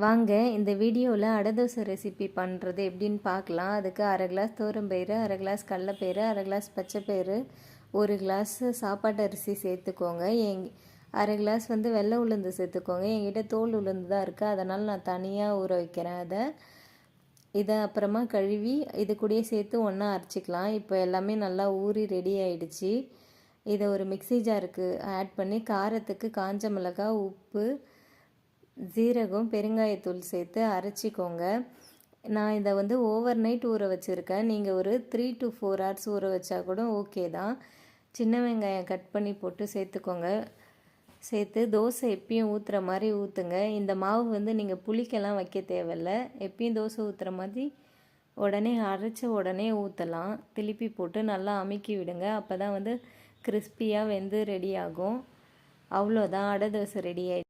வாங்க இந்த வீடியோவில் அடை தோசை ரெசிபி பண்ணுறது எப்படின்னு பார்க்கலாம். அதுக்கு 1/2 கிளாஸ் துவரம்பயிறு, 1/2 கிளாஸ் கடலைப்பயிறு, 1/2 கிளாஸ் பச்சைப்பயிறு, 1 கிளாஸ் சாப்பாட்டு அரிசி சேர்த்துக்கோங்க. 1/2 கிளாஸ் வெள்ளை உளுந்து சேர்த்துக்கோங்க. என்கிட்ட தோல் உளுந்து தான் இருக்குது, அதனால் நான் தனியாக ஊற வைக்கிறேன். இதை அப்புறமா கழுவி இது கூடயே சேர்த்து ஒன்றா அரைச்சிக்கலாம். இப்போ எல்லாமே நல்லா ஊறி ரெடி ஆகிடுச்சு. இதை ஒரு மிக்ஸி ஜாருக்கு ஆட் பண்ணி காரத்துக்கு காஞ்ச மிளகாய், உப்பு, ஜீரகம், பெருங்காயத்தூள் சேர்த்து அரைச்சிக்கோங்க. நான் இதை ஓவர் நைட் ஊற வச்சுருக்கேன். நீங்கள் ஒரு 3 to 4 hours ஊற வச்சா கூட ஓகே தான். சின்ன வெங்காயம் கட் பண்ணி போட்டு சேர்த்துக்கோங்க. சேர்த்து தோசை எப்பயும் ஊற்றுற மாதிரி ஊற்றுங்க. இந்த மாவு நீங்கள் புளிக்கெல்லாம் வைக்க தேவையில்ல. எப்பயும் தோசை ஊற்றுற மாதிரி உடனே அரைச்ச உடனே ஊற்றலாம். திருப்பி போட்டு நல்லா அமுக்கி விடுங்க. அப்போ தான் கிறிஸ்பியாக வெந்து ரெடி ஆகும். அவ்வளோதான், அடை தோசை ரெடி ஆகிடுச்சு.